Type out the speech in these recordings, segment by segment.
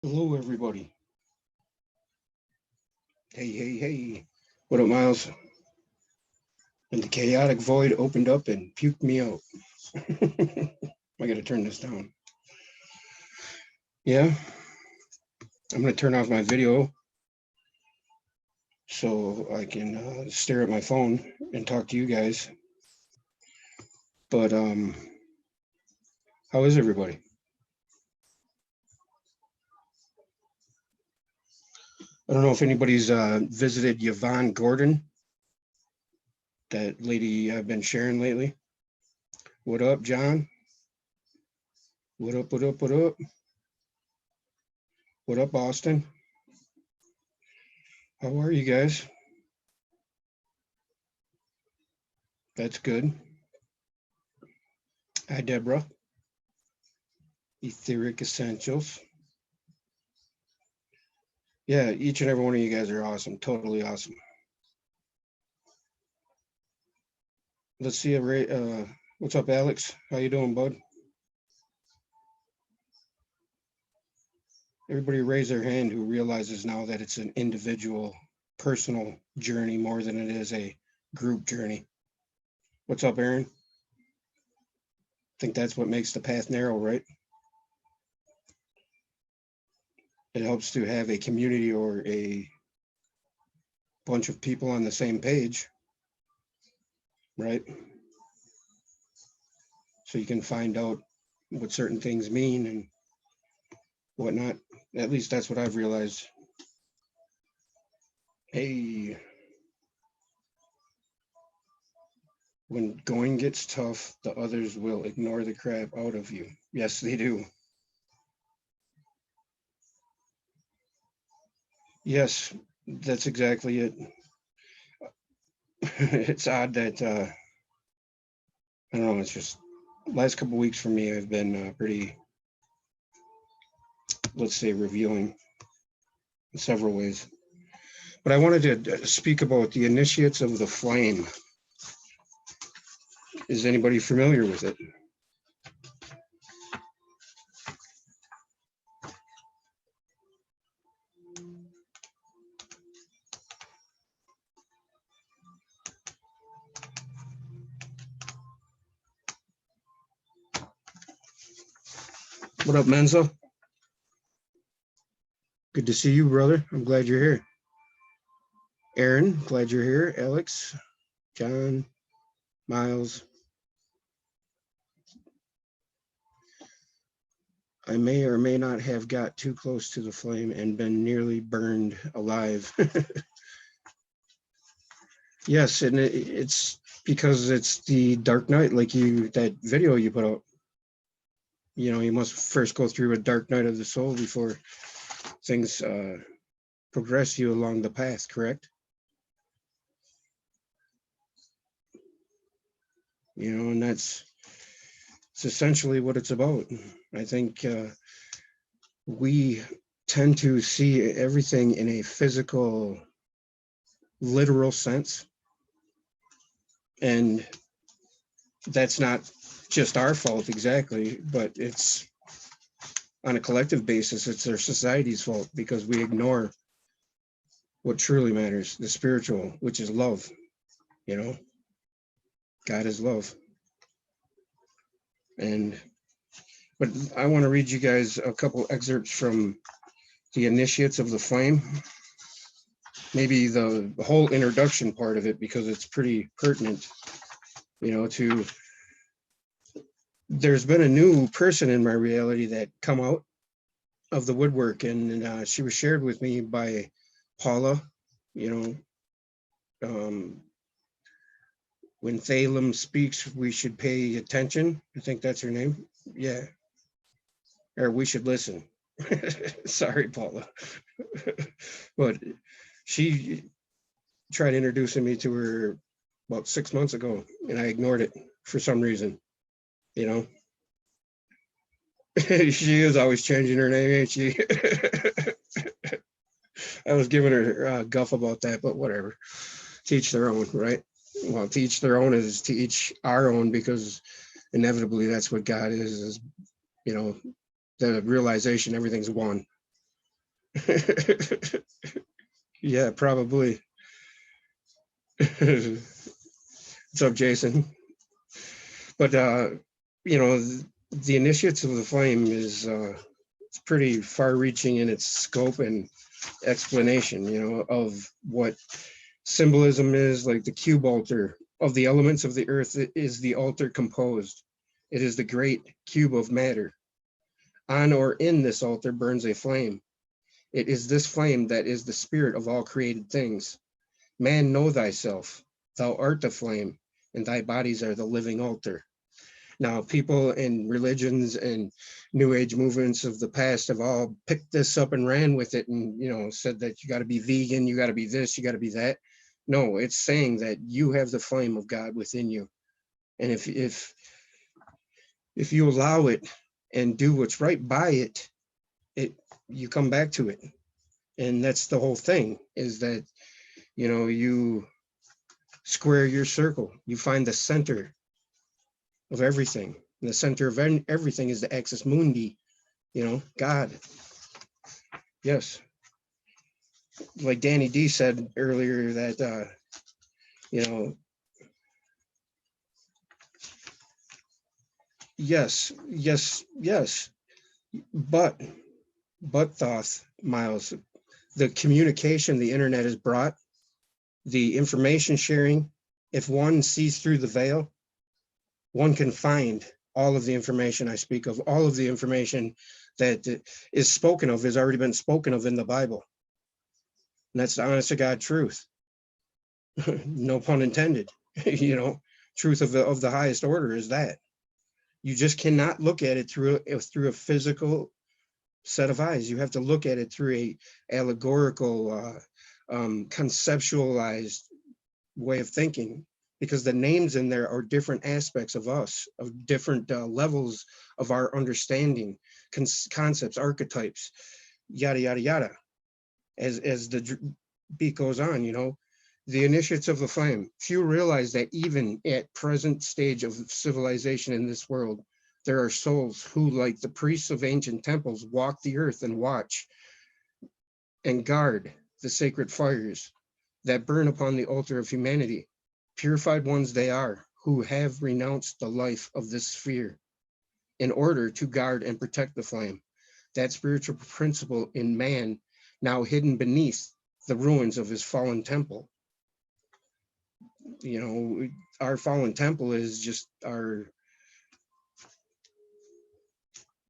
Hello, everybody. Hey. What up, Miles? And the chaotic void opened up and puked me out. I gotta turn this down. Yeah, I'm gonna turn off my video so I can stare at my phone and talk to you guys. But how is everybody? I don't know if anybody's visited Yvonne Gordon, that lady I've been sharing lately. What up, John? What up? What up, Austin? How are you guys? That's good. Hi, Deborah. Etheric Essentials. Yeah, each and every one of you guys are awesome. Totally awesome. Let's see. What's up, Alex? How you doing, bud? Everybody raise their hand who realizes now that it's an individual, personal journey more than it is a group journey. What's up, Aaron? Think that's what makes the path narrow, right? It helps to have a community or a bunch of people on the same page, right? So you can find out what certain things mean and whatnot. At least that's what I've realized. Hey, when going gets tough, the others will ignore the crap out of you. Yes, they do. Yes, that's exactly it. It's odd that I don't know. It's just last couple weeks for me have been pretty, let's say, revealing in several ways. But I wanted to speak about the initiates of the flame. Is anybody familiar with it? What up, Menzo? Good to see you, brother. I'm glad you're here. Aaron, glad you're here. Alex, John, Miles. I may or may not have got too close to the flame and been nearly burned alive. Yes, and it's because it's the dark night, like that video you put out. You know, you must first go through a dark night of the soul before things progress you along the path, correct? You know, and it's essentially what it's about. I think we tend to see everything in a physical, literal sense. And that's not just our fault exactly, but it's on a collective basis, it's our society's fault because we ignore what truly matters, the spiritual, which is love. You know, God is love. But I want to read you guys a couple excerpts from the initiates of the flame, maybe the whole introduction part of it, because it's pretty pertinent, you know, to there's been a new person in my reality that come out of the woodwork, and she was shared with me by Paula, you know, when Thalem speaks, we should pay attention. I think that's her name. Yeah. Or we should listen. Sorry, Paula. But she tried introducing me to her about 6 months ago, and I ignored it for some reason, you know. She is always changing her name, ain't she? I was giving her guff about that, but whatever. Teach their own, right? Well, teach their own is teach our own, because inevitably that's what God is, you know, the realization everything's one. Yeah, probably. What's up, Jason? But you know, the initiates of the flame is it's pretty far-reaching in its scope and explanation. You know, of what symbolism is, like the cube altar of the elements of the earth is the altar composed. It is the great cube of matter. On or in this altar burns a flame. It is this flame that is the spirit of all created things. Man, know thyself. Thou art the flame, and thy bodies are the living altar. Now, people in religions and New Age movements of the past have all picked this up and ran with it, and said that you got to be vegan, you got to be this, you got to be that. No, it's saying that you have the flame of God within you, and if you allow it and do what's right by it, you come back to it, and that's the whole thing. Is that you square your circle, you find the center of everything. And the center of everything is the axis mundi, God. Yes. Like Danny D said earlier that, yes, yes, yes. But Thoth, Miles, the communication the internet has brought, the information sharing, if one sees through the veil, one can find all of the information I speak of, all of the information that is spoken of, has already been spoken of in the Bible. And that's the honest to God truth. No pun intended. Truth of the highest order is that. You just cannot look at it through a physical set of eyes. You have to look at it through a allegorical, conceptualized way of thinking, because the names in there are different aspects of us, of different levels of our understanding, concepts, archetypes, yada, yada, yada. As the beat goes on, the initiates of the flame. Few realize that even at present stage of civilization in this world, there are souls who, like the priests of ancient temples, walk the earth and watch and guard the sacred fires that burn upon the altar of humanity. Purified ones they are, who have renounced the life of this sphere in order to guard and protect the flame, that spiritual principle in man now hidden beneath the ruins of his fallen temple. Our fallen temple is just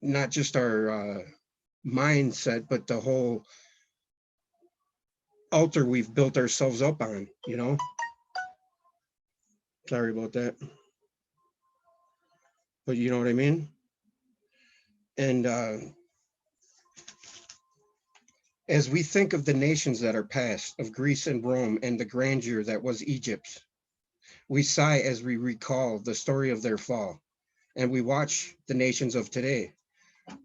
not just our mindset, but the whole altar we've built ourselves up on, Sorry about that. But you know what I mean? And as we think of the nations that are past, of Greece and Rome and the grandeur that was Egypt, we sigh as we recall the story of their fall. And we watch the nations of today,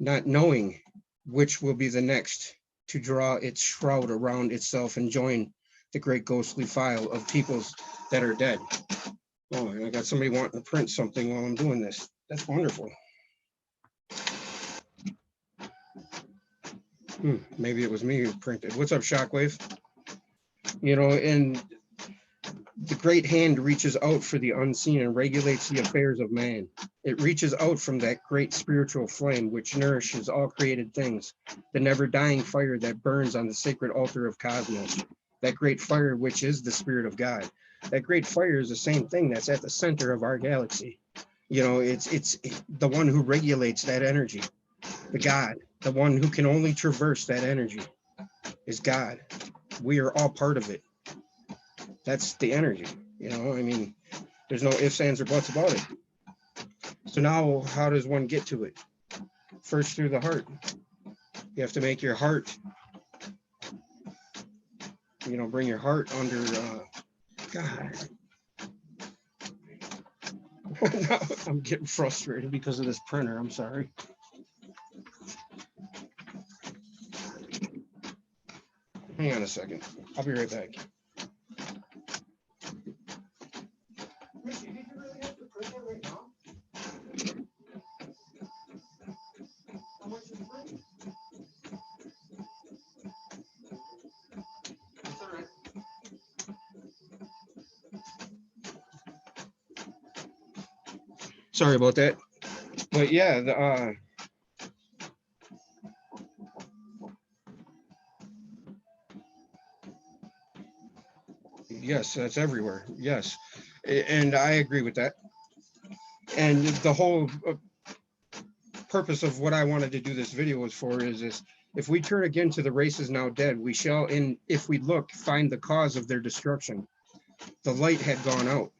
not knowing which will be the next to draw its shroud around itself and join the great ghostly file of peoples that are dead. Oh, and I got somebody wanting to print something while I'm doing this. That's wonderful. Maybe it was me who printed. What's up, Shockwave? And the great hand reaches out for the unseen and regulates the affairs of man. It reaches out from that great spiritual flame which nourishes all created things, the never-dying fire that burns on the sacred altar of cosmos, that great fire which is the spirit of God. That great fire is the same thing that's at the center of our galaxy. It's the one who regulates that energy, the God, the one who can only traverse that energy is God. We are all part of it. That's the energy, there's no ifs, ands, or buts about it. So now, how does one get to it? First, through the heart. You have to make your heart, bring your heart under, God. I'm getting frustrated because of this printer. I'm sorry. Hang on a second. I'll be right back. Sorry about that. But yeah, yes, that's everywhere. Yes. And I agree with that. And the whole purpose of what I wanted to do this video was for is this: if we turn again to the races now dead, we shall, in if we look, find the cause of their destruction. The light had gone out.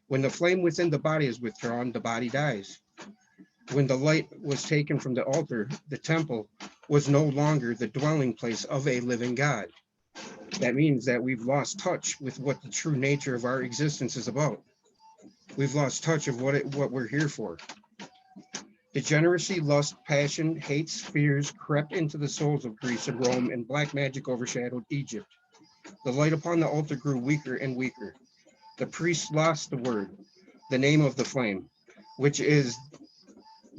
When the flame within the body is withdrawn, the body dies. When the light was taken from the altar, the temple was no longer the dwelling place of a living God. That means that we've lost touch with what the true nature of our existence is about. We've lost touch of what we're here for. Degeneracy, lust, passion, hates, fears crept into the souls of Greece and Rome, and black magic overshadowed Egypt. The light upon the altar grew weaker and weaker. The priests lost the word, the name of the flame, which is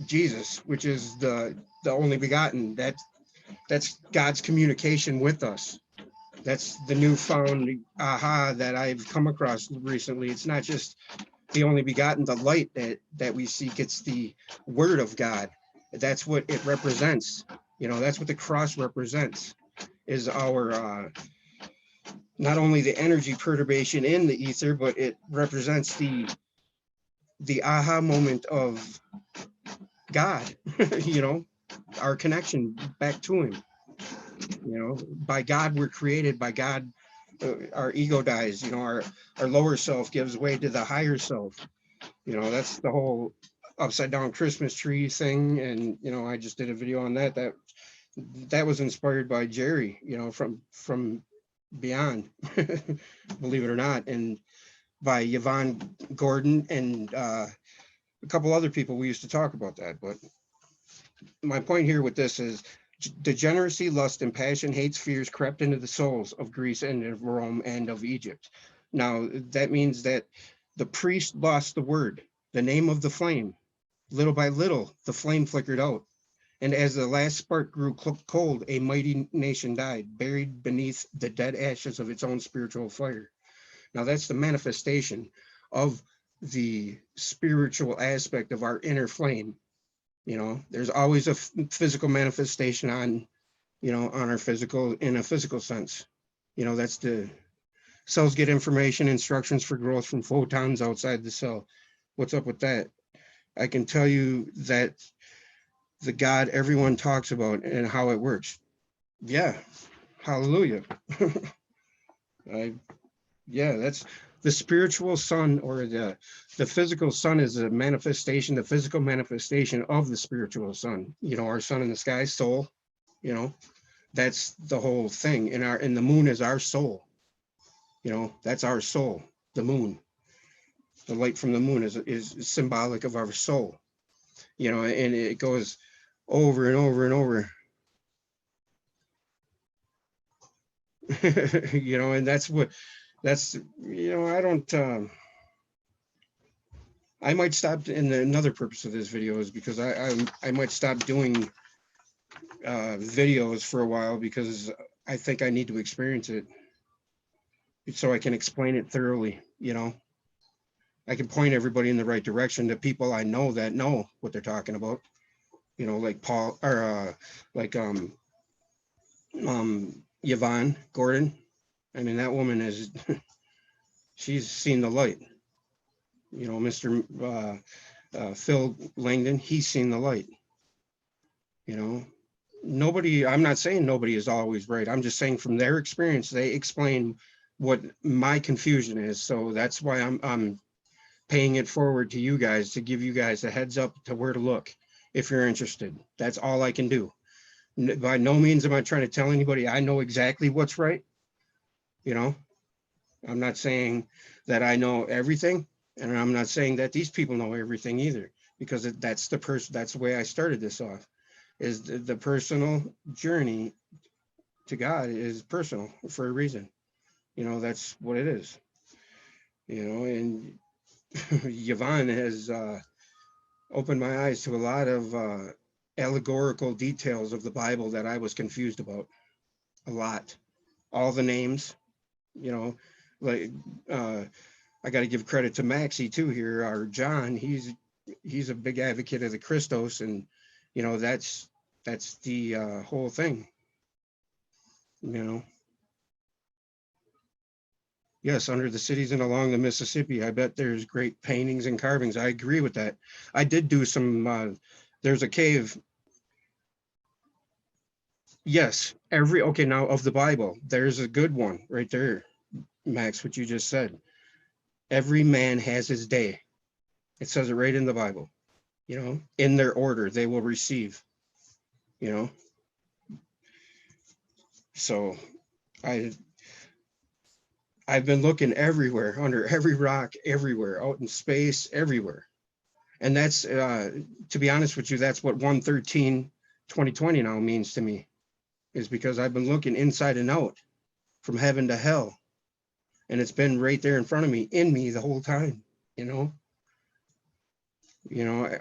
Jesus, which is the only begotten. That's God's communication with us. That's the newfound aha that I've come across recently. It's not just the only begotten, the light that we seek. It's the word of God. That's what it represents. You know, that's what the cross represents, is our not only the energy perturbation in the ether, but it represents the aha moment of God, you know, our connection back to him. You know, by God we're created, by God our ego dies, you know, our lower self gives way to the higher self. You know, that's the whole upside down Christmas tree thing. And, you know, I just did a video on that was inspired by Jerry, you know, from Beyond, believe it or not, and by Yvonne Gordon and a couple other people. We used to talk about that. But my point here with this is degeneracy, lust, and passion, hates, fears crept into the souls of Greece and of Rome and of Egypt. Now, that means that the priest lost the word, the name of the flame. Little by little, the flame flickered out. And as the last spark grew cold, a mighty nation died, buried beneath the dead ashes of its own spiritual fire. Now, that's the manifestation of the spiritual aspect of our inner flame. You know, there's always a physical manifestation on, you know, on our physical, in a physical sense. You know, that's the cells get information, instructions for growth from photons outside the cell. What's up with that? I can tell you that the God everyone talks about and how it works. Yeah, hallelujah. That's the spiritual sun, or the physical sun is a manifestation, the physical manifestation of the spiritual sun. You know, our sun in the sky, soul, you know, that's the whole thing. And the moon is our soul. You know, that's our soul, the moon. The light from the moon is symbolic of our soul. You know, and it goes over and over and over. You know, and that's, you know, I don't, I might stop. And another purpose of this video is because I might stop doing videos for a while, because I think I need to experience it so I can explain it thoroughly. You know, I can point everybody in the right direction to people I know that know what they're talking about. You know, like Paul, or like Yvonne Gordon. I mean, that woman is she's seen the light. You know, Mr. Phil Langdon, he's seen the light. You know, I'm not saying nobody is always right. I'm just saying from their experience, they explain what my confusion is. So that's why I'm paying it forward to you guys, to give you guys a heads up to where to look if you're interested. That's all I can do. By no means am I trying to tell anybody I know exactly what's right. You know, I'm not saying that I know everything, and I'm not saying that these people know everything either, because that's the way I started this off, is the personal journey to God is personal for a reason. You know, that's what it is. You know, and Yvonne has opened my eyes to a lot of allegorical details of the Bible that I was confused about. A lot. All the names, you know, like I got to give credit to Maxie too here, or John. he's a big advocate of the Christos, and you know that's the whole thing. You know, yes, under the cities and along the Mississippi, I bet there's great paintings and carvings. I agree with that. I did do some. There's a cave. Yes, every okay now of the Bible. There's a good one right there, Max. What you just said. Every man has his day. It says it right in the Bible. You know, in their order they will receive. You know, so I I've been looking everywhere, under every rock, everywhere, out in space, everywhere. And that's, to be honest with you, that's what 113/2020 now means to me, is because I've been looking inside and out from heaven to hell. And it's been right there in front of me, in me the whole time, you know?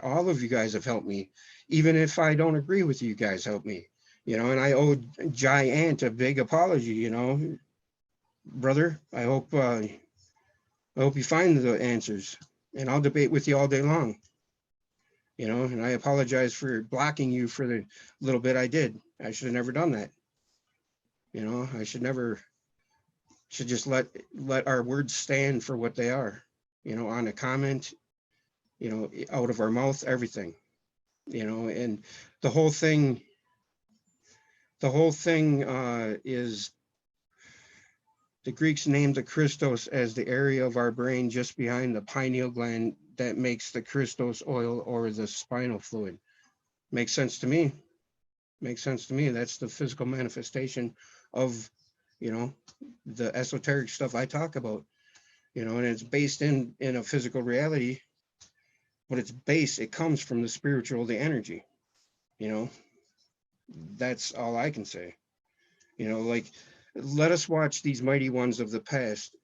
All of you guys have helped me. Even if I don't agree with you guys, help me. And I owe Giant a big apology, brother. I hope you find the answers, and I'll debate with you all day long. And I apologize for blocking you for the little bit I did. I should have never done that. I should just let our words stand for what they are. On a comment, out of our mouth, everything. And the whole thing, is the Greeks named the Christos as the area of our brain just behind the pineal gland that makes the Christos oil or the spinal fluid. Makes sense to me. Makes sense to me. That's the physical manifestation of, the esoteric stuff I talk about, and it's based in a physical reality, but it comes from the spiritual, the energy, that's all I can say. Like, let us watch these mighty ones of the past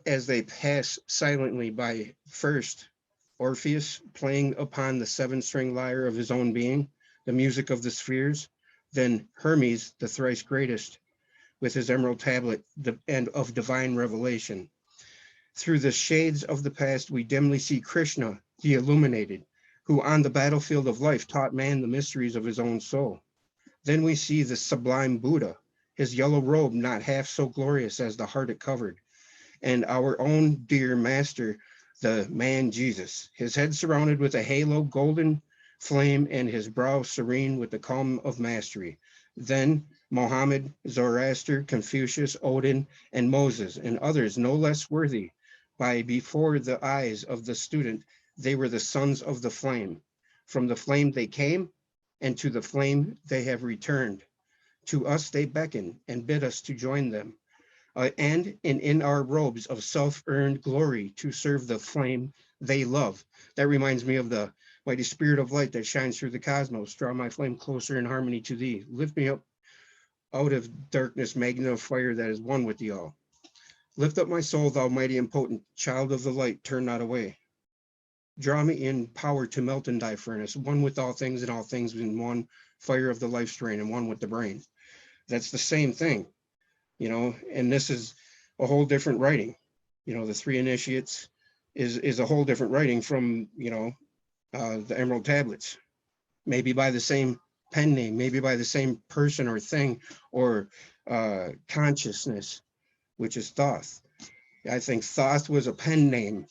as they pass silently by. First, Orpheus playing upon the seven-string lyre of his own being, the music of the spheres. Then Hermes, the thrice greatest, with his emerald tablet and of divine revelation. Through the shades of the past, we dimly see Krishna, the illuminated, who on the battlefield of life taught man the mysteries of his own soul. Then we see the sublime Buddha, his yellow robe not half so glorious as the heart it covered, and our own dear master, the man Jesus, his head surrounded with a halo golden flame and his brow serene with the calm of mastery. Then Mohammed, Zoroaster, Confucius, Odin, and Moses, and others no less worthy, by before the eyes of the student, they were the sons of the flame. From the flame they came, and to the flame they have returned. To us they beckon and bid us to join them, and in our robes of self-earned glory to serve the flame they love. That reminds me of the mighty spirit of light that shines through the cosmos. Draw my flame closer in harmony to thee. Lift me up out of darkness, magnet of fire that is one with thee all. Lift up my soul, thou mighty and potent child of the light, turn not away. Draw me in power to melt in thy furnace, one with all things and all things in one, fire of the life strain and one with the brain. That's the same thing, and this is a whole different writing. The three initiates is a whole different writing from, the emerald tablets, maybe by the same pen name, maybe by the same person or thing, or consciousness, which is Thoth. I think Thoth was a pen name,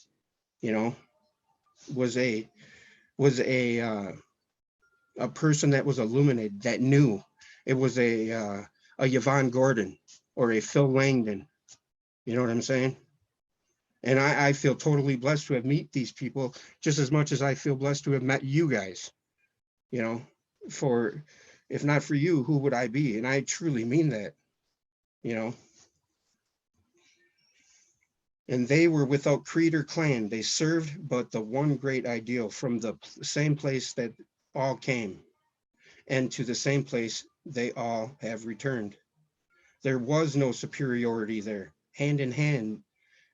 was a was a person that was illuminated, that knew. It was a Yvonne Gordon or a Phil Langdon. You know what I'm saying? And I feel totally blessed to have met these people, just as much as I feel blessed to have met you guys. For if not for you, who would I be? And I truly mean that. And they were without creed or clan. They served but the one great ideal, from the same place that all came, and to the same place they all have returned. There was no superiority there. Hand in hand,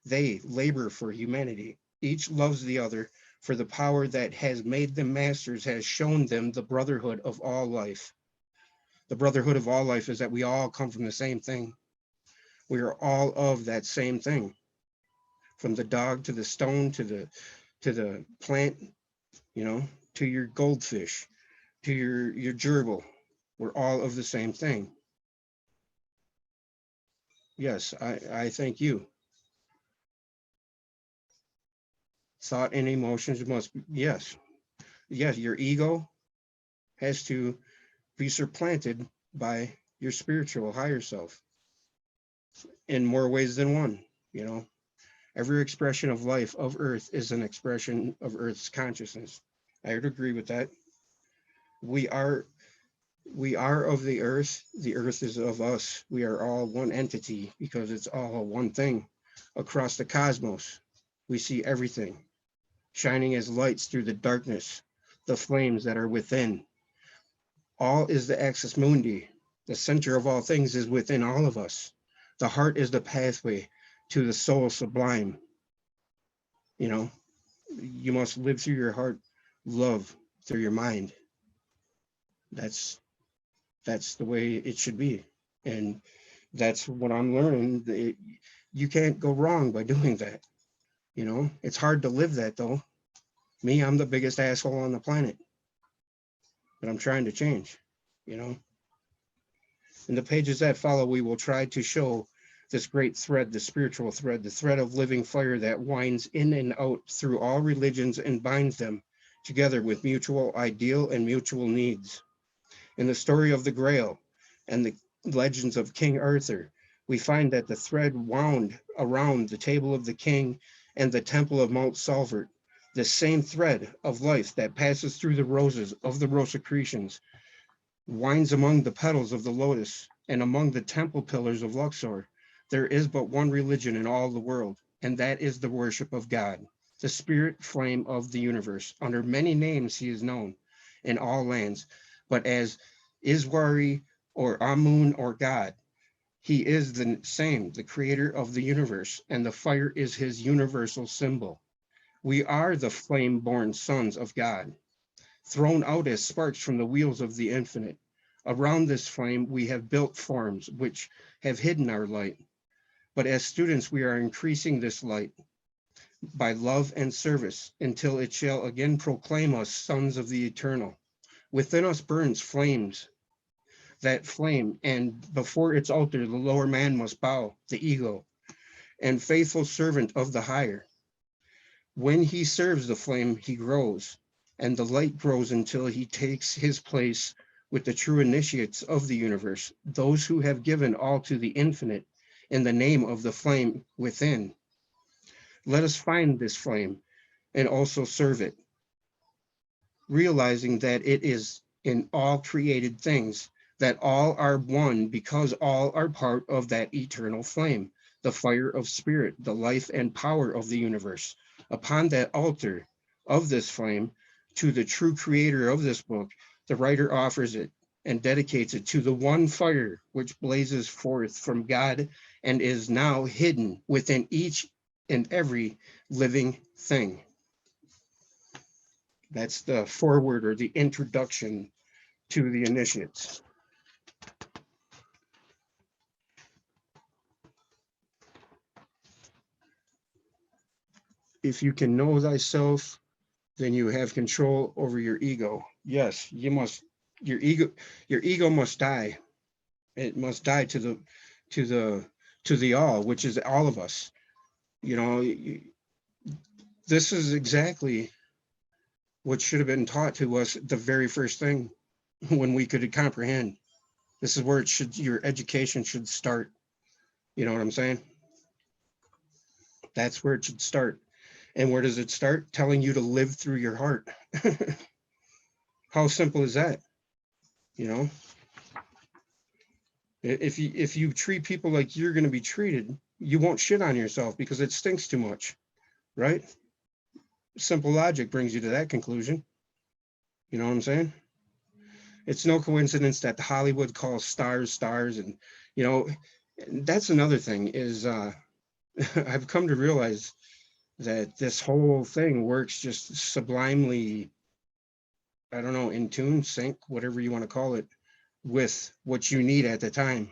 they labor for humanity. Each loves the other, for the power that has made them masters has shown them the brotherhood of all life. The brotherhood of all life is that we all come from the same thing. We are all of that same thing. From the dog to the stone to to the plant, you know, to your goldfish, to your gerbil. We're all of the same thing. Yes, I thank you. Thought and emotions must be, yes. Yes, your ego has to be supplanted by your spiritual higher self in more ways than one, you know. Every expression of life of Earth is an expression of Earth's consciousness. I would agree with that. We are we are of the Earth is of us. We are all one entity because it's all one thing across the cosmos. We see everything shining as lights through the darkness, the flames that are within. All is the axis mundi. The center of all things is within all of us. The heart is the pathway to the soul sublime. You know, you must live through your heart, love through your mind. That's that's the way it should be. And that's what I'm learning. You can't go wrong by doing that. You know, it's hard to live that though. Me, I'm the biggest asshole on the planet, but I'm trying to change, you know. In the pages that follow, we will try to show this great thread, the spiritual thread, the thread of living fire that winds in and out through all religions and binds them together with mutual ideal and mutual needs. In the story of the Grail and the legends of King Arthur, we find that the thread wound around the table of the king and the temple of Mount Salvert, the same thread of life that passes through the roses of the Rosicrucians, winds among the petals of the lotus and among the temple pillars of Luxor. There is but one religion in all the world, and that is the worship of God, the spirit flame of the universe. Under many names he is known in all lands, but as Iswari or Amun or God, he is the same, the creator of the universe, and the fire is his universal symbol. We are the flame-born sons of God, thrown out as sparks from the wheels of the infinite. Around this flame, we have built forms which have hidden our light. But as students, we are increasing this light by love and service until it shall again proclaim us sons of the eternal. Within us burns flames, that flame, and before its altar, the lower man must bow, the ego, and faithful servant of the higher. When he serves the flame, he grows, and the light grows until he takes his place with the true initiates of the universe, those who have given all to the infinite in the name of the flame within. Let us find this flame and also serve it, realizing that it is in all created things, that all are one because all are part of that eternal flame, the fire of spirit, the life and power of the universe. Upon that altar of this flame, to the true creator of this book, the writer offers it and dedicates it to the one fire which blazes forth from God and is now hidden within each and every living thing. That's the foreword or the introduction to the initiates. If you can know thyself, then you have control over your ego. Yes, you must, your ego must die. It must die to the, to the all, which is all of us. You know, this is exactly what should have been taught to us the very first thing when we could comprehend. This is where it should, your education should start. You know what I'm saying? That's where it should start. And where does it start? Telling you to live through your heart. How simple is that? You know, if you treat people like you're going to be treated, you won't shit on yourself because it stinks too much, right? Simple logic brings you to that conclusion. You know what I'm saying? It's no coincidence that Hollywood calls stars stars, and you know, that's another thing is I've come to realize that this whole thing works just sublimely, I don't know, in tune, sync, whatever you want to call it, with what you need at the time.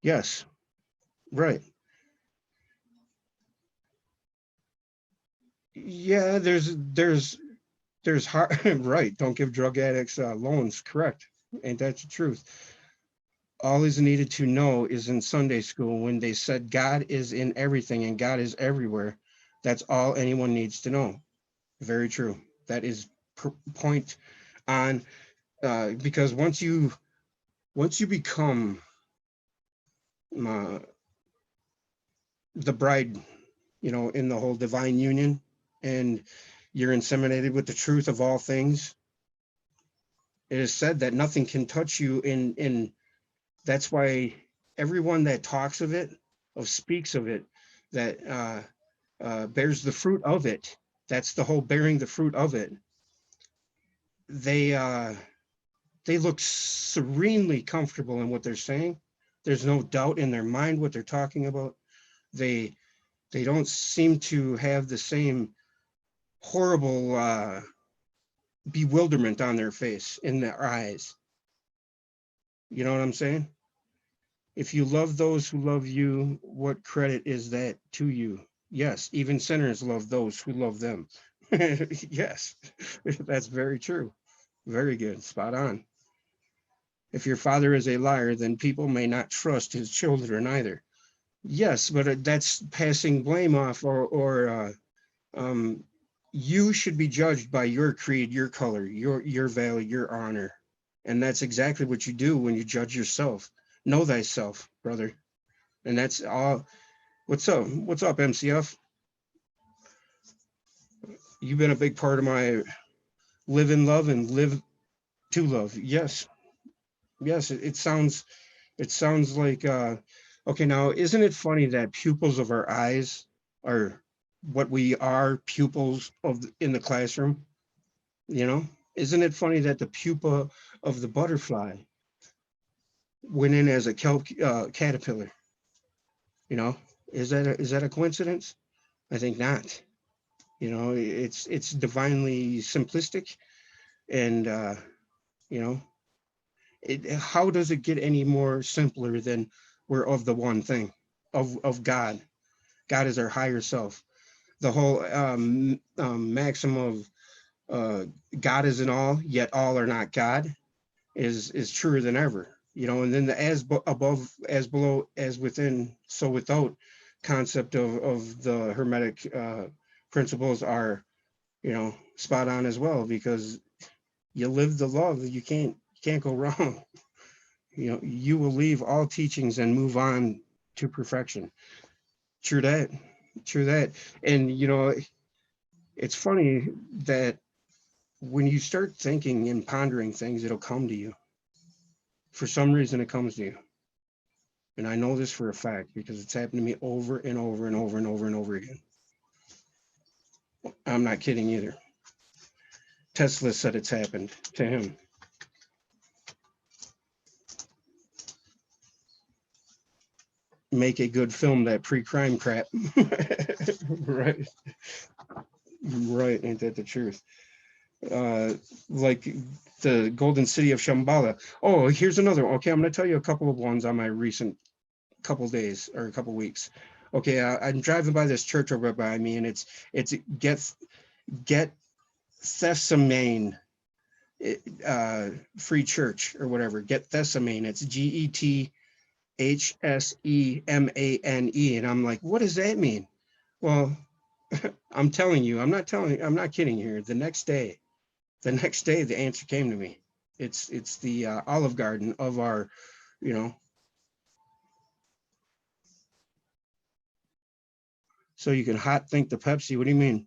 Yes, right. Yeah, there's hard right. Don't give drug addicts loans. Correct. Ain't that the truth? All is needed to know is in Sunday school when they said God is in everything and God is everywhere. That's all anyone needs to know. Very true. That is point on, because once you become uh, the bride, in the whole divine union, and you're inseminated with the truth of all things, it is said that nothing can touch you. In That's why everyone that talks of it, of speaks of it, that bears the fruit of it. That's the whole bearing the fruit of it. They they look serenely comfortable in what they're saying. There's no doubt in their mind what they're talking about. They they don't seem to have the same horrible bewilderment on their face, in their eyes. You know what I'm saying? If you love those who love you, what credit is that to you? Yes, even sinners love those who love them. Yes, that's very true. Very good. Spot on. If your father is a liar, then people may not trust his children either. Yes, but that's passing blame off, or um, you should be judged by your creed, your color, your value, your honor, and that's exactly what you do when you judge yourself. Know thyself, brother, and that's all. What's up? What's up, MCF? You've been a big part of my live in love and live to love. Yes, yes. It sounds like okay. Now, isn't it funny that pupils of our eyes are what we are pupils of in the classroom? You know, isn't it funny that the pupa of the butterfly went in as a caterpillar? You know, is that a coincidence? I think not. It's divinely simplistic, and you know, how does it get any more simpler than we're of the one thing, of God? God is our higher self. The whole maxim of uh, God is in all, yet all are not God, is truer than ever. And then the as above, as below, as within, so without concept of the Hermetic principles are, spot on as well, because you live the love, you can't go wrong. You will leave all teachings and move on to perfection. True that. True that. And it's funny that when you start thinking and pondering things, it'll come to you. For some reason, it comes to you. And I know this for a fact because it's happened to me over and over and over and over and over again. I'm not kidding either. Tesla said it's happened to him. Make a good film, that pre-crime crap. Right. Right. Ain't that the truth? uh, like the Golden City of Shambhala. Oh, here's another one. Okay, I'm going to tell you a couple of ones on my recent couple days or a couple weeks. Okay, I'm driving by this church over by me, and it's get Thessamane, Free Church or whatever. Get Thessamane. It's Gethsemane, and I'm like, what does that mean? Well, I'm telling you, I'm not kidding here. The next day, the answer came to me. It's the Olive Garden of our, you know. So you can hot think the Pepsi. What do you mean?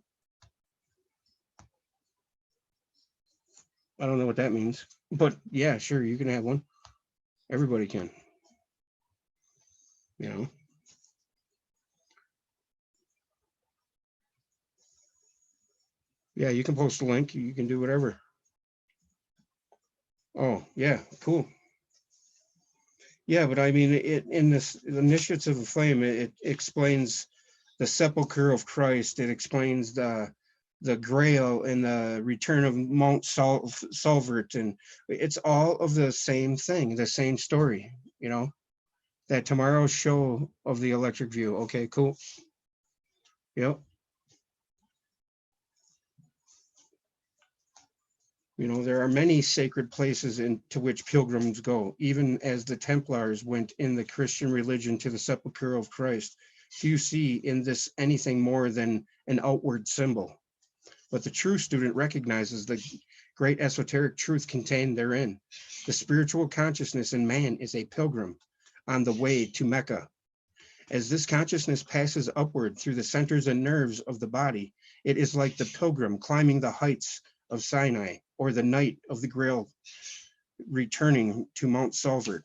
I don't know what that means. But yeah, sure, you can have one. Everybody can. You know. Yeah, you can post a link. You can do whatever. Oh yeah, cool. Yeah, but I mean, it in this Initiative of Flame, it explains the sepulcher of Christ. It explains the Grail and the return of Mount Salvert, and it's all of the same thing, the same story. That tomorrow's show of the Electric View. Okay, cool. Yep. You know, there are many sacred places to which pilgrims go, even as the Templars went in the Christian religion to the sepulchre of Christ. Few see in this anything more than an outward symbol, but the true student recognizes the great esoteric truth contained therein. The spiritual consciousness in man is a pilgrim on the way to Mecca. As this consciousness passes upward through the centers and nerves of the body, it is like the pilgrim climbing the heights of Sinai, or the knight of the Grail returning to Mount Salvert.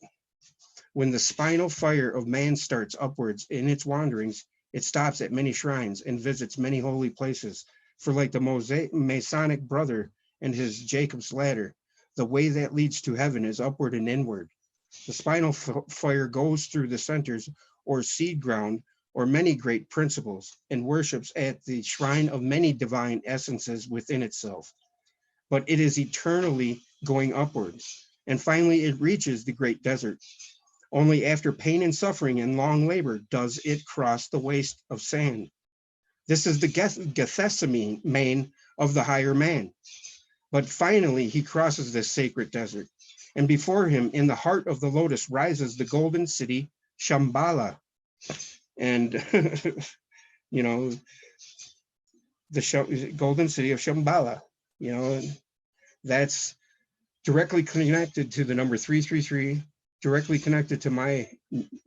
When the spinal fire of man starts upwards in its wanderings, it stops at many shrines and visits many holy places. For like the Masonic brother and his Jacob's ladder, the way that leads to heaven is upward and inward. The spinal fire goes through the centers or seed ground or many great principles and worships at the shrine of many divine essences within itself. But it is eternally going upwards. And finally, it reaches the great desert. Only after pain and suffering and long labor does it cross the waste of sand. This is the Gethsemane of the higher man. But finally, he crosses this sacred desert. And before him, in the heart of the lotus, rises the golden city, Shambhala. And, you know, the golden city of Shambhala, you know, that's directly connected to the number 333, directly connected to my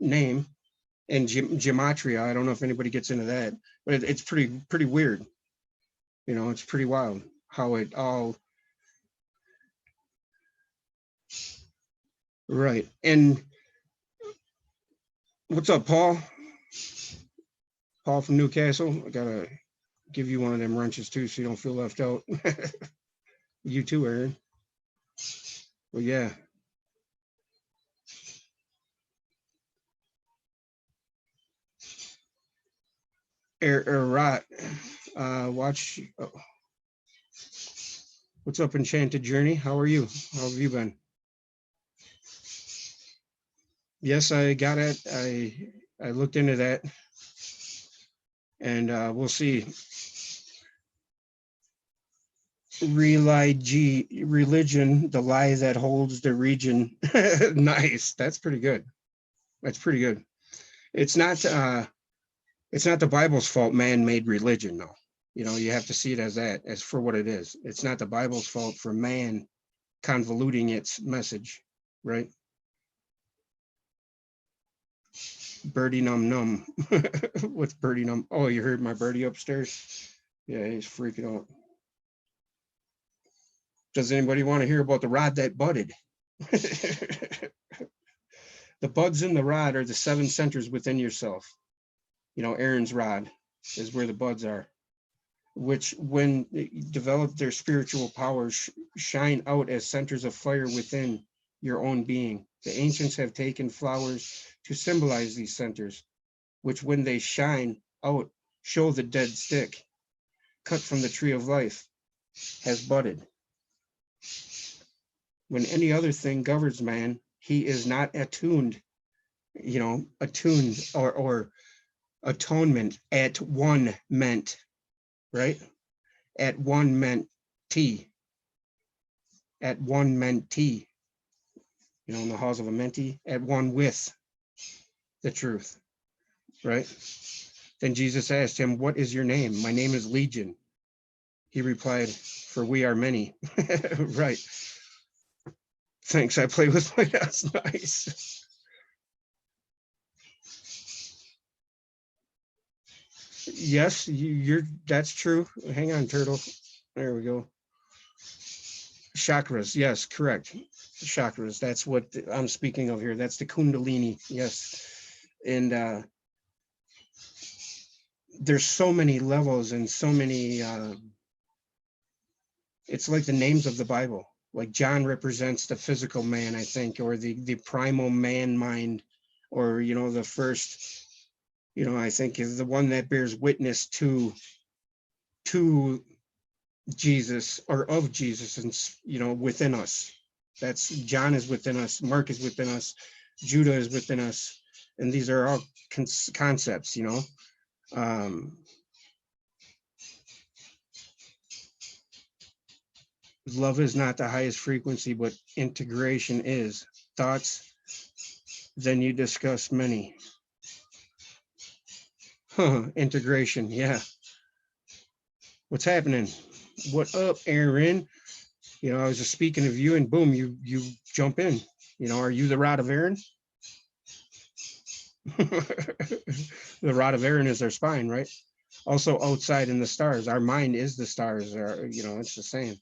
name and gematria. I don't know if anybody gets into that, but it's pretty weird. You know, it's pretty wild how it all. Right. And what's up, Paul? Paul from Newcastle. I gotta give you one of them wrenches too, so you don't feel left out. You too, Aaron. Well, yeah. Rot. Watch. Oh. What's up, Enchanted Journey? How are you? How have you been? Yes, I got it. I looked into that, and we'll see. Religion, the lie that holds the region. Nice. That's pretty good. That's pretty good. It's not the Bible's fault man made religion, though. You know, you have to see it as that, as for what it is. It's not the Bible's fault for man convoluting its message, right? Birdie num num. What's birdie num? Oh, you heard my birdie upstairs? Yeah, he's freaking out. Does anybody want to hear about the rod that budded? The buds in the rod are the 7 centers within yourself. You know, Aaron's rod is where the buds are, which when develop their spiritual powers shine out as centers of fire within your own being. The ancients have taken flowers to symbolize these centers, which when they shine out, show the dead stick cut from the tree of life has budded. When any other thing governs man, he is not attuned, you know, attuned or atonement at one meant, right? At one meant T. At one meant T. You know, in the halls of a mentee, at one with the truth, right? Then Jesus asked him, "What is your name?" "My name is Legion." He replied, "For we are many." Right. Thanks, I play with my that's nice. Yes, you're that's true. Hang on, turtle. There we go. Chakras, yes, correct. Chakras, that's what I'm speaking of here. That's the Kundalini, yes. And there's so many levels and so many, it's like the names of the Bible. Like John represents the physical man, I think, or the primal man mind, or, you know, the first, you know, I think is the one that bears witness to Jesus or of Jesus, and, you know, within us. That's John is within us, Mark is within us, Judah is within us, and these are all concepts, you know. Love is not the highest frequency, but integration is. Thoughts, then you discuss many. Huh, integration, yeah. What's happening? What up, Aaron? You know, I was just speaking of you, and boom, you jump in. You know, are you the rod of Aaron? The rod of Aaron is our spine, right? Also outside in the stars. Our mind is the stars. You know, it's the same.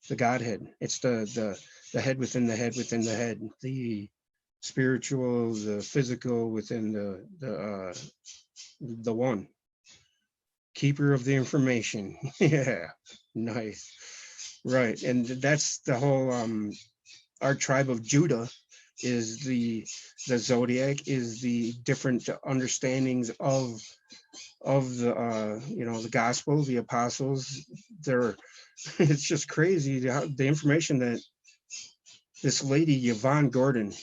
The Godhead. It's the head within the head within the head. The spiritual, the physical within the one. Keeper of the information. Yeah, nice. Right, and that's the whole. Our tribe of Judah is the zodiac, is the different understandings of the you know, the gospel, the apostles. They're it's just crazy the information that this lady Yvonne Gordon,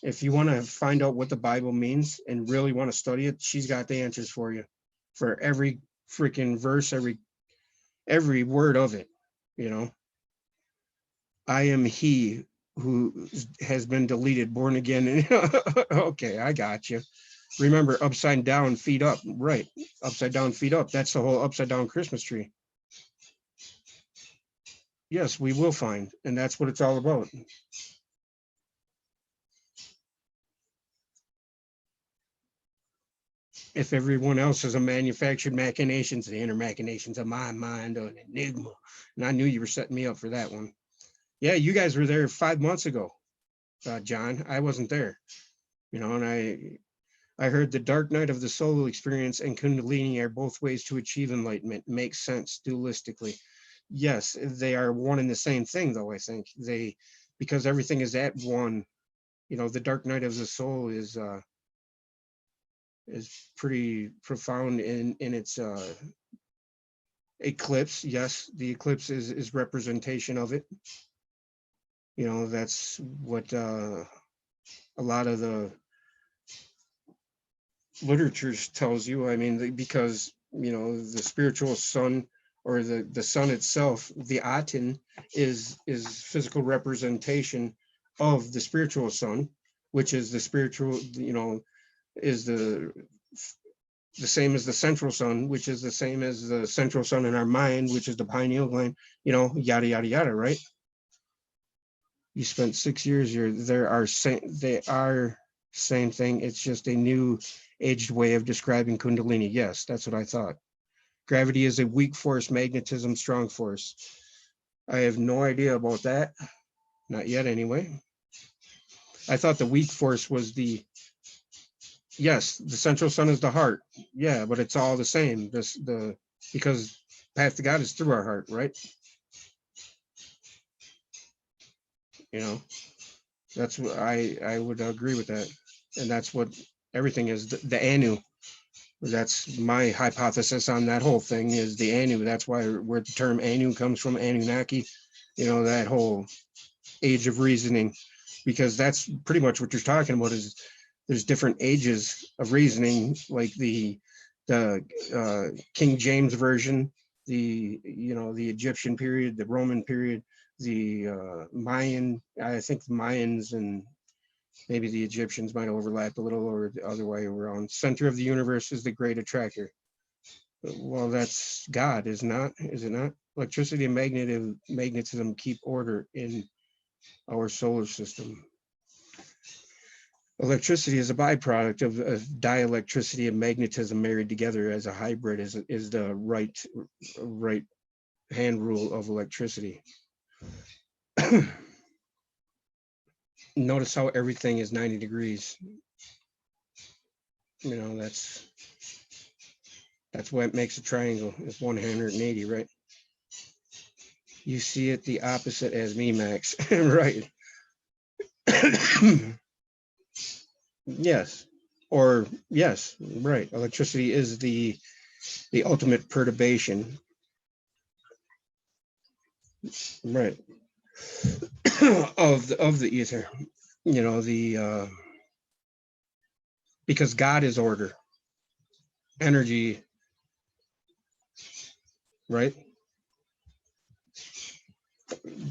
if you want to find out what the Bible means and really want to study it, she's got the answers for you, for every freaking verse, every word of it. You know, I am he who has been deleted, born again. Okay, I got you. Remember, upside down, feet up. Right, upside down, feet up. That's the whole upside down Christmas tree. Yes, we will find, and that's what it's all about. If everyone else is a manufactured machinations, the inner machinations of my mind, an enigma. And I knew you were setting me up for that one. Yeah, you guys were there 5 months ago, John. I wasn't there, you know, and I heard the dark night of the soul experience and Kundalini are both ways to achieve enlightenment. Makes sense dualistically. Yes, they are one and the same thing, though. I think because everything is at one. You know, the dark night of the soul is pretty profound in its eclipse. Yes, the eclipse is representation of it. You know, that's what a lot of the literature tells you. I mean, because you know the spiritual sun or the sun itself, the Aten is physical representation of the spiritual sun, which is the spiritual. You know, is the same as the central sun, which is the same as the central sun in our mind, which is the pineal gland, you know, yada, yada, yada, right? You spent 6 years here. They are same thing. It's just a new aged way of describing Kundalini. Yes, that's what I thought. Gravity is a weak force, magnetism, strong force. I have no idea about that. Not yet, anyway. I thought the weak force was yes, the central sun is the heart. Yeah, but it's all the same. Because path to God is through our heart, right? You know, that's what I would agree with that, and that's what everything is. The Anu. That's my hypothesis on that whole thing is the Anu. That's where the term Anu comes from, Anunnaki. You know, that whole age of reasoning, because that's pretty much what you're talking about. Is there's different ages of reasoning, like the King James version, the Egyptian period, the Roman period, the Mayan. I think the Mayans and maybe the Egyptians might overlap a little, or the other way around. Center of the universe is the great attractor. Well, that's God, is it not? Electricity and magnetism keep order in our solar system. Electricity is a byproduct of dielectricity and magnetism married together as a hybrid is the right hand rule of electricity. Notice how everything is 90 degrees. You know, that's what makes a triangle. It's 180, right? You see it the opposite as me, Max. Right. Yes. Or yes, right. Electricity is the ultimate perturbation. Right. of the ether. You know, because God is order, energy, right?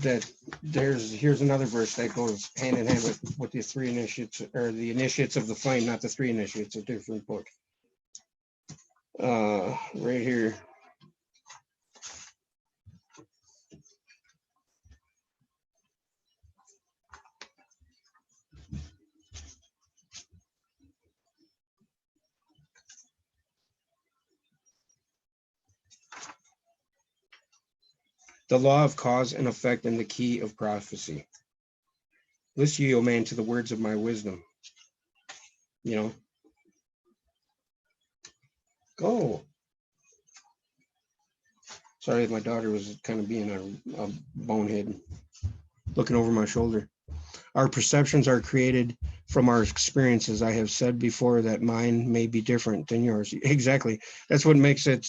that here's another verse that goes hand in hand with the three initiates, or the initiates of the flame, not the three initiates, a different book. Right here. The law of cause and effect and the key of prophecy. List ye, O man, to the words of my wisdom. You know, go. Sorry, my daughter was kind of being a bonehead, looking over my shoulder. Our perceptions are created from our experiences. I have said before that mine may be different than yours. Exactly. That's what makes it.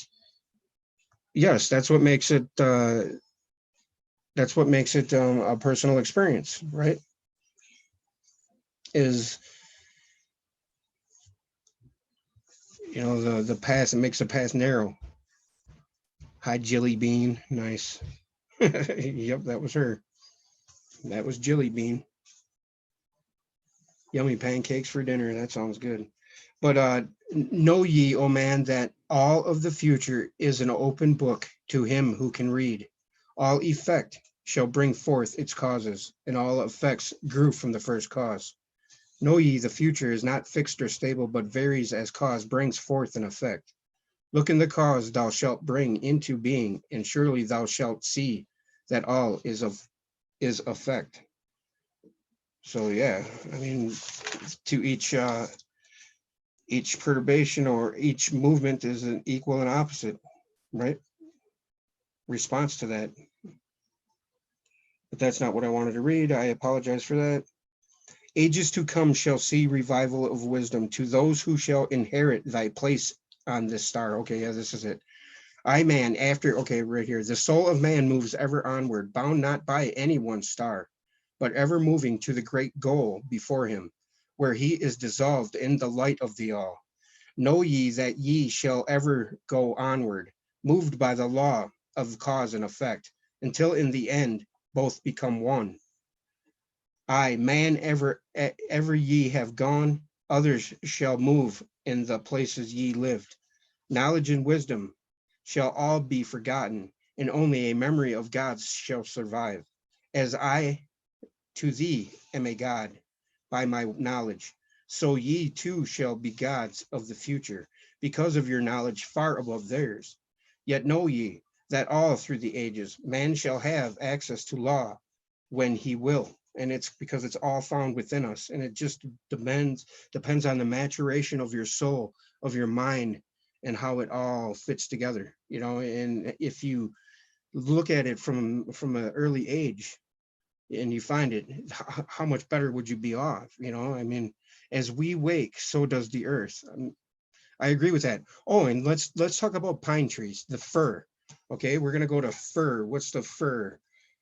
Yes, that's what makes it. That's what makes it a personal experience, right? Is, you know, the path, it makes the path narrow. Hi, Jilly Bean. Nice. Yep, that was her. That was Jilly Bean. Yummy pancakes for dinner. That sounds good. But know ye, O man, that all of the future is an open book to him who can read. All effect shall bring forth its causes, and all effects grew from the first cause. Know ye, the future is not fixed or stable, but varies as cause brings forth an effect. Look in the cause thou shalt bring into being, and surely thou shalt see that all is effect. So yeah, I mean, to each perturbation or each movement is an equal and opposite, right? Response to that. But that's not what I wanted to read. I apologize for that. Ages to come shall see revival of wisdom to those who shall inherit thy place on this star. Okay, yeah, this is it. I, man, after, okay, right here. The soul of man moves ever onward, bound not by any one star, but ever moving to the great goal before him, where he is dissolved in the light of the all. Know ye that ye shall ever go onward, moved by the law of cause and effect, until in the end both become one. I, man, ever ye have gone, others shall move in the places ye lived. Knowledge and wisdom shall all be forgotten, and only a memory of God's shall survive. As I to thee am a God by my knowledge, so ye too shall be gods of the future, because of your knowledge far above theirs. Yet know ye that all through the ages man shall have access to law when he will. And it's because it's all found within us. And it just depends on the maturation of your soul, of your mind, and how it all fits together. You know, and if you look at it from an early age, and you find it, how much better would you be off? You know, I mean, as we wake, so does the earth. I agree with that. Oh, and let's talk about pine trees, the fir. Okay, we're gonna go to fir. What's the fir?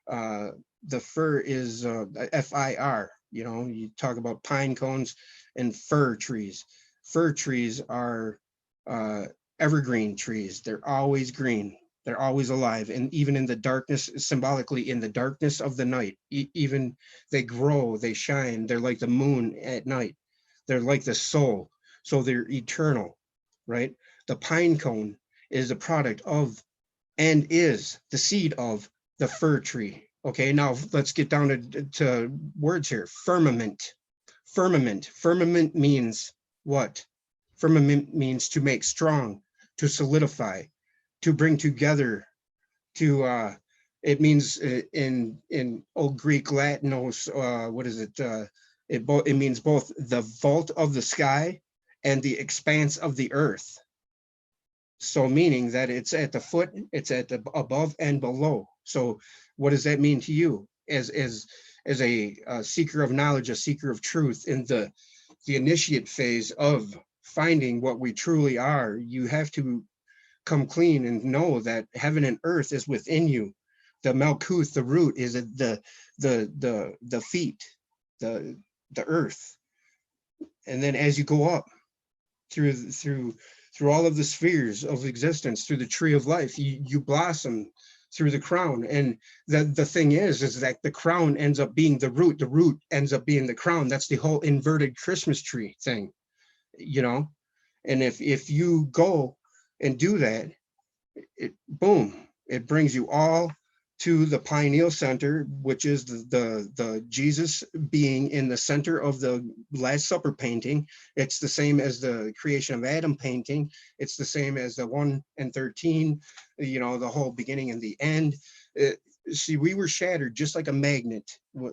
Uh, the fir is FIR. You know, you talk about pine cones and fir trees. Fir trees are uh, evergreen trees. They're always green. They're always alive, and even in the darkness, symbolically in the darkness of the night, even they grow, they shine. They're like the moon at night. They're like the soul, so they're eternal, right? The pine cone is a product of and is the seed of the fir tree. Okay, now let's get down to words here. Firmament. Firmament. Firmament means what? Firmament means to make strong, to solidify, to bring together, to it means in old Greek, Latin, what is it? It means both the vault of the sky and the expanse of the earth. So meaning that it's at the foot, it's at the above and below. So what does that mean to you as a seeker of knowledge, a seeker of truth in the initiate phase of finding what we truly are? You have to come clean and know that heaven and earth is within you. The Malkuth, the root, is the feet, the earth. And then as you go up through all of the spheres of existence, through the tree of life, you blossom through the crown. And the thing is that the crown ends up being the root ends up being the crown. That's the whole inverted Christmas tree thing, you know. And if you go and do that, boom, it brings you all to the pineal center, which is the Jesus being in the center of the Last Supper painting. It's the same as the creation of Adam painting. It's the same as the 1 and 13, you know, the whole beginning and the end. See, we were shattered just like a magnet,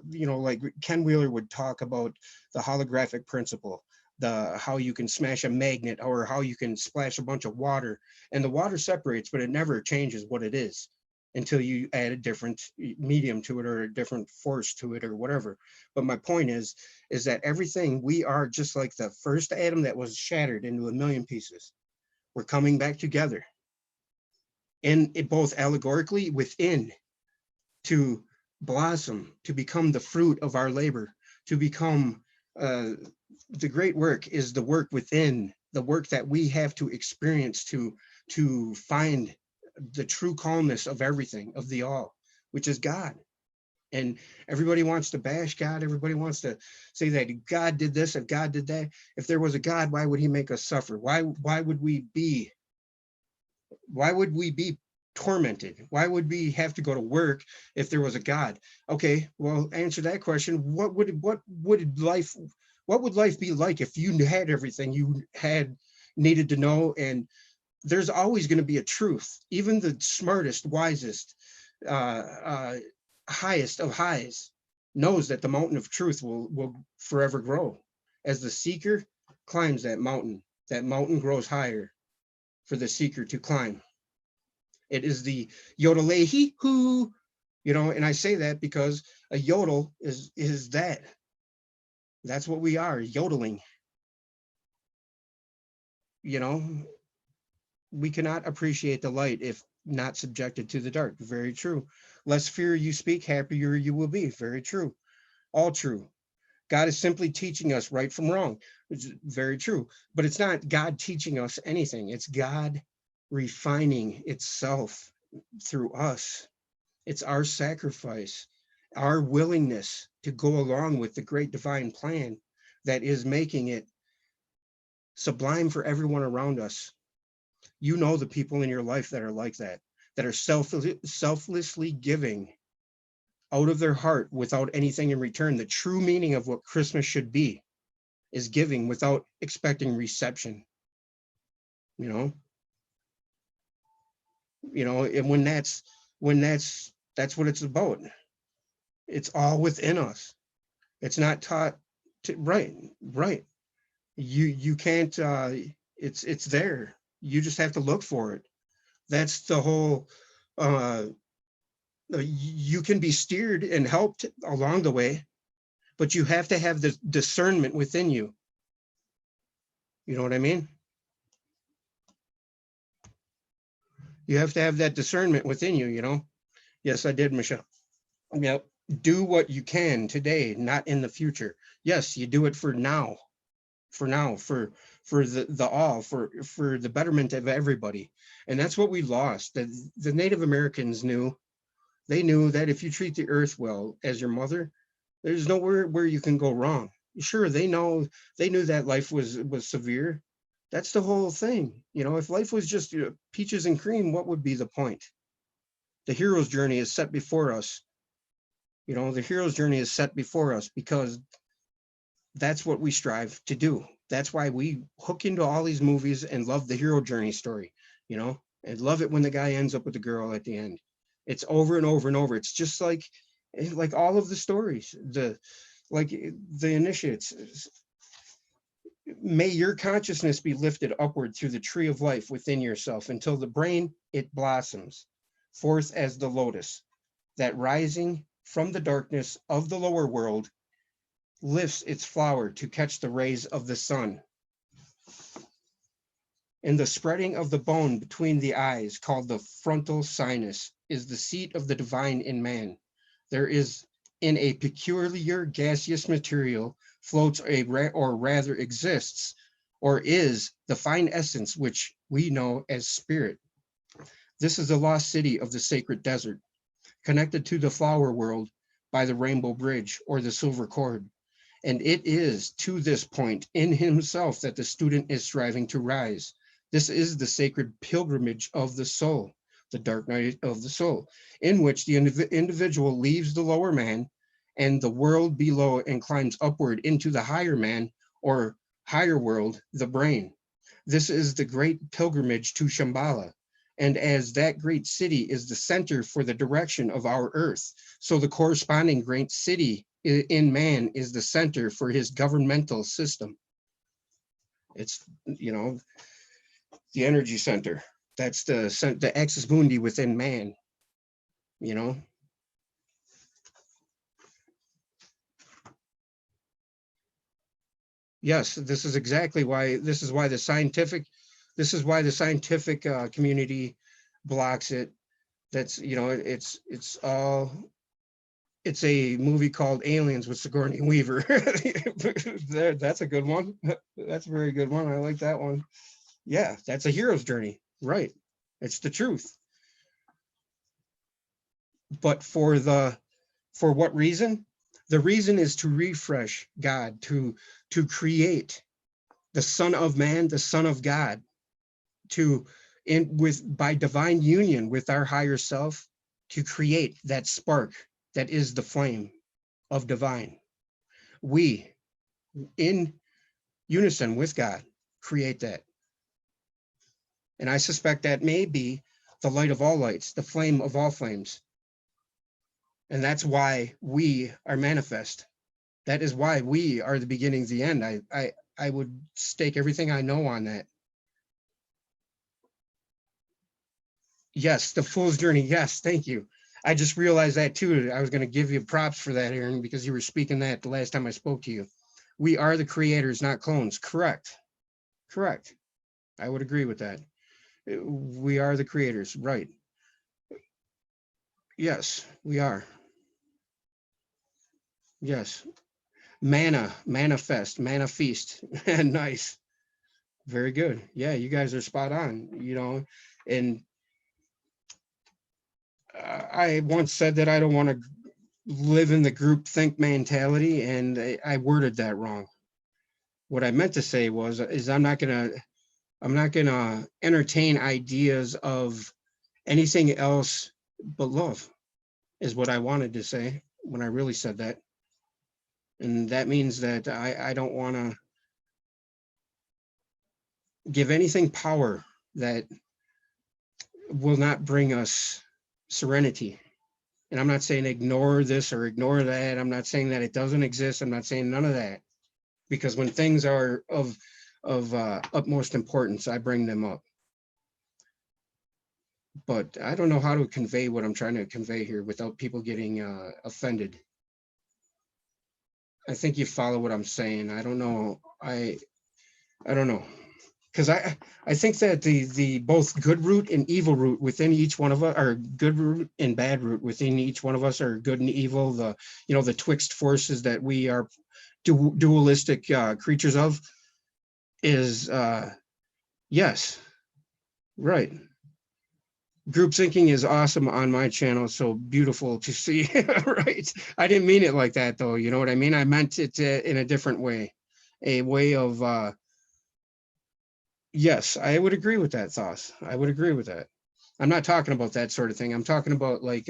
you know, like Ken Wheeler would talk about the holographic principle, the how you can smash a magnet or how you can splash a bunch of water and the water separates, but it never changes what it is until you add a different medium to it or a different force to it or whatever. But my point is that everything, we are just like the first atom that was shattered into a million pieces. We're coming back together, and it both allegorically within, to blossom, to become the fruit of our labor, to become the great work is the work within, the work that we have to experience to find the true calmness of everything, of the all, which is God. And everybody wants to bash God. Everybody wants to say that God did this, if God did that. If there was a God, why would he make us suffer? Why would we be tormented? Why would we have to go to work if there was a God? Okay, well, answer that question. What would life be like if you had everything you had needed to know? And there's always going to be a truth. Even the smartest, wisest, highest of highs knows that the mountain of truth will forever grow. As the seeker climbs that mountain grows higher for the seeker to climb. It is the yodel-hee hoo, you know, and I say that because a yodel is that. That's what we are, yodeling. You know, we cannot appreciate the light if not subjected to the dark. Very true. Less fear you speak, happier you will be. Very true. All true. God is simply teaching us right from wrong. Which is very true. But it's not God teaching us anything. It's God refining itself through us. It's our sacrifice, our willingness to go along with the great divine plan that is making it sublime for everyone around us. You know the people in your life that are like that are selflessly giving out of their heart without anything in return. The true meaning of what Christmas should be is giving without expecting reception. You know, and when that's what it's about. It's all within us. It's not taught to, right. You can't, it's there. You just have to look for it. That's the whole, you can be steered and helped along the way, but you have to have the discernment within you. You know what I mean? You have to have that discernment within you, you know? Yes, I did, Michelle. Yep. Do what you can today, not in the future. Yes, you do it for now, for the all, for the betterment of everybody. And that's what we lost. The Native Americans knew. They knew that if you treat the earth well as your mother, there's nowhere where you can go wrong. Sure, they knew that life was severe. That's the whole thing. You know, if life was just peaches and cream, what would be the point? The hero's journey is set before us. You know, the hero's journey is set before us because that's what we strive to do. That's why we hook into all these movies and love the hero journey story, you know, and love it when the guy ends up with the girl at the end. It's over and over and over. It's just like all of the stories, the initiates. May your consciousness be lifted upward through the tree of life within yourself until the brain, it blossoms forth as the lotus, that rising from the darkness of the lower world lifts its flower to catch the rays of the sun. And the spreading of the bone between the eyes, called the frontal sinus, is the seat of the divine in man. There is in a peculiar gaseous material floats or rather exists, or is the fine essence which we know as spirit. This is the lost city of the sacred desert, connected to the flower world by the rainbow bridge or the silver cord. And it is to this point in himself that the student is striving to rise. This is the sacred pilgrimage of the soul, the dark night of the soul, in which the individual leaves the lower man and the world below and climbs upward into the higher man or higher world, the brain. This is the great pilgrimage to Shambhala. And as that great city is the center for the direction of our earth, so the corresponding great city in man is the center for his governmental system. It's, the energy center. That's the axis mundi within man, you know. Yes, this is exactly why, this is why the scientific community blocks it. That's, it's a movie called Aliens with Sigourney Weaver. That's a good one. That's a very good one. I like that one. Yeah, that's a hero's journey. Right. It's the truth. But for what reason? The reason is to refresh God, to create the Son of Man, the Son of God, by divine union with our higher self, to create that spark that is the flame of divine. We, in unison with God, create that. And I suspect that may be the light of all lights, the flame of all flames. And that's why we are manifest. That is why we are the beginning, the end. I would stake everything I know on that. Yes, the fool's journey. Yes, thank you. I just realized that too. I was going to give you props for that, Aaron, because you were speaking that the last time I spoke to you. We are the creators, not clones. Correct. Correct. I would agree with that. We are the creators, right? Yes, we are. Yes. Manna, manifest, manna feast. Nice. Very good. Yeah, you guys are spot on, and I once said that I don't want to live in the group think mentality, and I worded that wrong. What I meant to say is I'm not gonna entertain ideas of anything else but love, is what I wanted to say when I really said that. And that means that I don't want to give anything power that will not bring us serenity. And I'm not saying ignore this or ignore that. I'm not saying that it doesn't exist. I'm not saying none of that. Because when things are of utmost importance, I bring them up. But I don't know how to convey what I'm trying to convey here without people getting offended. I think you follow what I'm saying. I don't know. I don't know. Because I think that the both good root and evil root within each one of us, or good root and bad root within each one of us, are good and evil, the twixt forces that we are dualistic creatures of, is yes, right. Group thinking is awesome on my channel. So beautiful to see. Right. I didn't mean it like that though. You know what I mean? I meant it in a different way, a way of yes, I would agree with that, Thos. I would agree with that. I'm not talking about that sort of thing. I'm talking about like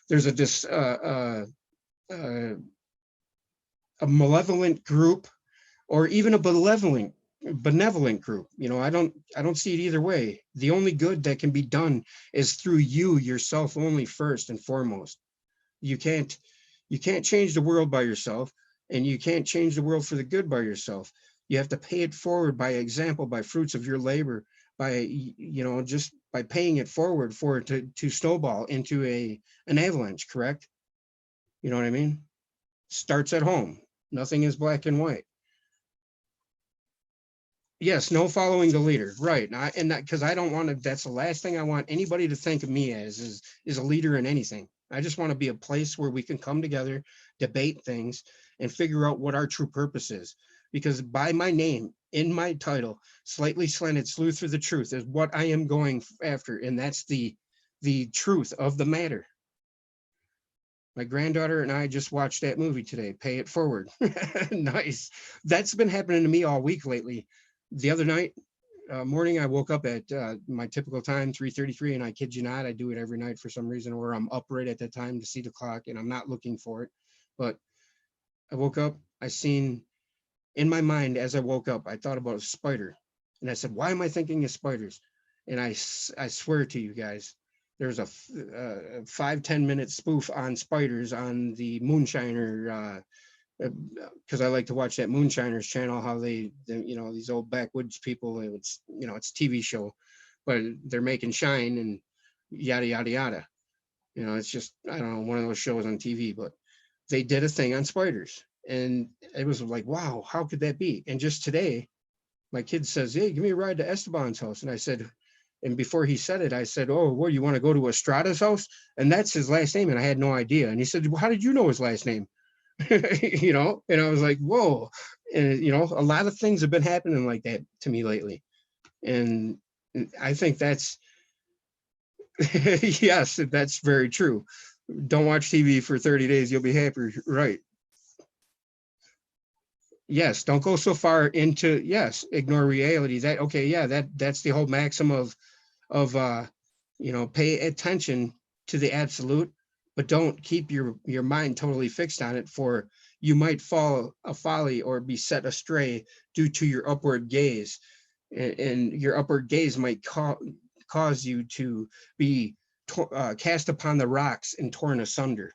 there's a malevolent group, or even a benevolent group. I don't see it either way. The only good that can be done is through you yourself only, first and foremost. You can't change the world by yourself, and you can't change the world for the good by yourself. You have to pay it forward by example, by fruits of your labor, by just by paying it forward for it to snowball into an avalanche. Correct? You know what I mean? Starts at home. Nothing is black and white. Yes, no following the leader, right? And that, because I don't want to. That's the last thing I want anybody to think of me as is a leader in anything. I just want to be a place where we can come together, debate things, and figure out what our true purpose is. Because by my name, in my title, Slightly Slanted Sleuth for the Truth, is what I am going after, and that's the truth of the matter. My granddaughter and I just watched that movie today, Pay It Forward. Nice. That's been happening to me all week lately. The other night, morning, I woke up at my typical time, 3:33, and I kid you not, I do it every night for some reason, or I'm up right at that time to see the clock, and I'm not looking for it. But I woke up, I seen in my mind as I woke up, I thought about a spider, and I said, "Why am I thinking of spiders?" And I swear to you guys, there's a 5-10 minute spoof on spiders on the Moonshiner, because I like to watch that Moonshiners channel. How these old backwoods people. It's TV show, but they're making shine and yada yada yada. It's just, I don't know, one of those shows on TV, but they did a thing on spiders, and it was like, wow, how could that be? And just today, my kid says, "Hey, give me a ride to Esteban's house," and I said, and before he said it, I said, "Oh, what, you want to go to Estrada's house?" And that's his last name, and I had no idea. And he said, "Well, how did you know his last name?" And I was like, whoa. And a lot of things have been happening like that to me lately, and I think that's yes, that's very true. Don't watch TV for 30 days, you'll be happy, right? Yes, don't go so far into, yes, ignore reality. That, okay, yeah, that's the whole maxim of pay attention to the absolute, but don't keep your mind totally fixed on it, for you might fall a folly or be set astray due to your upward gaze, and your upward gaze might cause you to be cast upon the rocks and torn asunder.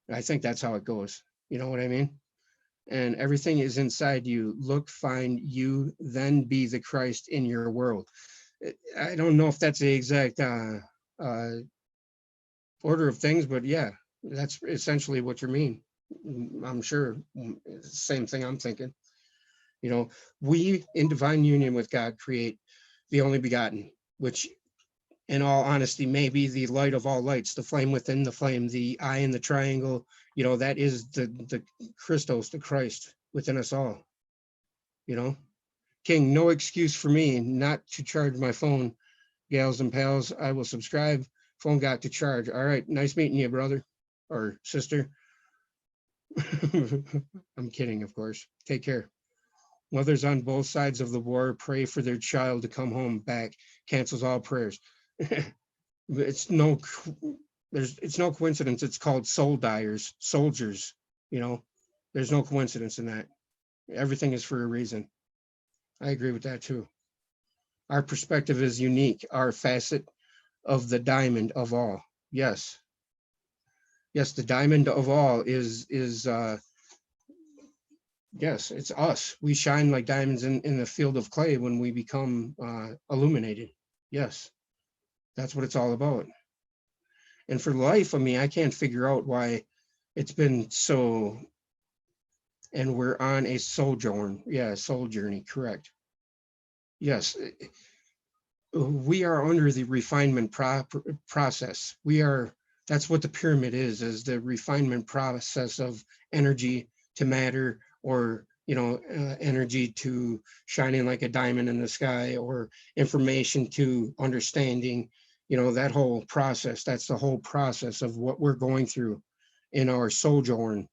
I think that's how it goes. You know what I mean? And everything is inside you. Look, find you, then be the Christ in your world. I don't know if that's the exact uh, order of things, but yeah, that's essentially what you mean. I'm sure same thing I'm thinking. You know, we in divine union with God create the only begotten, which in all honesty may be the light of all lights, the flame within the flame, the eye in the triangle. That is the Christos, the Christ within us all. You know, King, no excuse for me not to charge my phone. Gals and pals, I will subscribe. Phone got to charge. All right, nice meeting you, brother or sister. I'm kidding, of course. Take care. Mothers on both sides of the war pray for their child to come home back. Cancels all prayers. it's no it's no coincidence. It's called soul dyers, soldiers. You know, there's no coincidence in that. Everything is for a reason. I agree with that too. Our perspective is unique. Our facet of the diamond of all. Yes, yes, the diamond of all is yes, it's us. We shine like diamonds in the field of clay when we become illuminated. Yes, that's what it's all about. And for the life of me, I can't figure out why it's been so. And we're on a sojourn. Yeah, soul journey. Correct. Yes, we are under the refinement process. We are. That's what the pyramid is the refinement process of energy to matter, or energy to shining like a diamond in the sky, or information to understanding. That whole process. That's the whole process of what we're going through in our sojourn.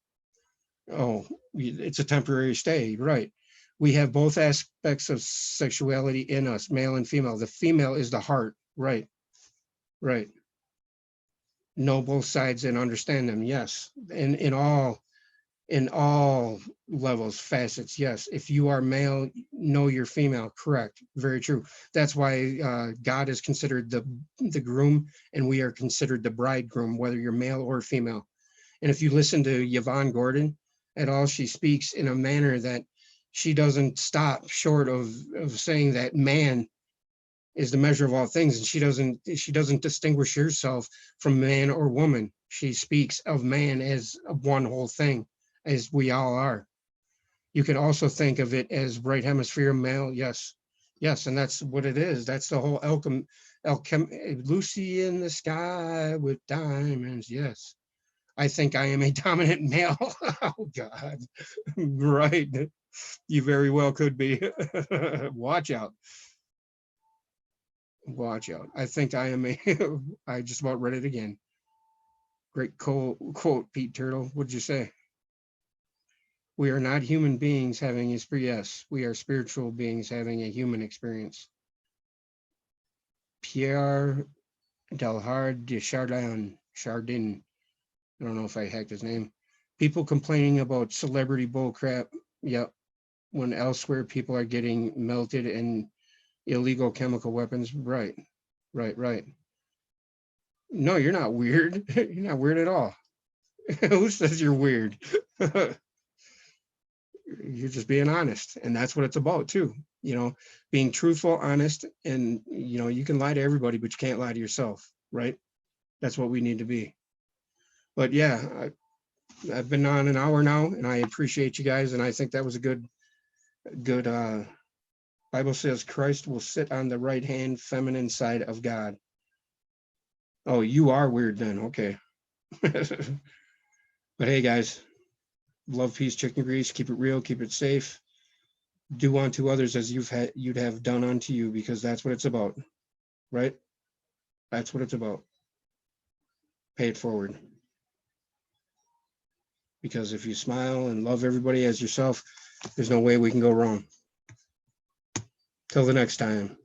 Oh, it's a temporary stay, right? We have both aspects of sexuality in us, male and female. The female is the heart, right? Right. Know both sides and understand them, yes. And in all levels, facets, yes. If you are male, know you're female, correct. Very true. That's why God is considered the groom, and we are considered the bridegroom, whether you're male or female. And if you listen to Yvonne Gordon at all, she speaks in a manner that she doesn't stop short of saying that man is the measure of all things. And she doesn't distinguish herself from man or woman. She speaks of man as one whole thing, as we all are. You can also think of it as right hemisphere male. Yes. Yes. And that's what it is. That's the whole Lucy in the sky with diamonds. Yes. I think I am a dominant male. Oh God. Right. You very well could be. Watch out. Watch out. I think I am I just about read it again. Great quote, Pete Turtle. What'd you say? We are not human beings having a yes, we are spiritual beings having a human experience. Pierre Delhard de Chardin. I don't know if I hacked his name. People complaining about celebrity bullcrap. Yep. When elsewhere people are getting melted in illegal chemical weapons. Right. No, you're not weird. You're not weird at all. Who says you're weird? You're just being honest. And that's what it's about too. Being truthful, honest, and you can lie to everybody, but you can't lie to yourself, right? That's what we need to be. But yeah, I've been on an hour now, and I appreciate you guys. And I think that was a good Bible says Christ will sit on the right hand feminine side of God. Oh, you are weird then. Okay. But hey, guys, love, peace, chicken grease. Keep it real. Keep it safe. Do unto others as you'd have done unto you, because that's what it's about, right? That's what it's about. Pay it forward. Because if you smile and love everybody as yourself, there's no way we can go wrong. Till the next time.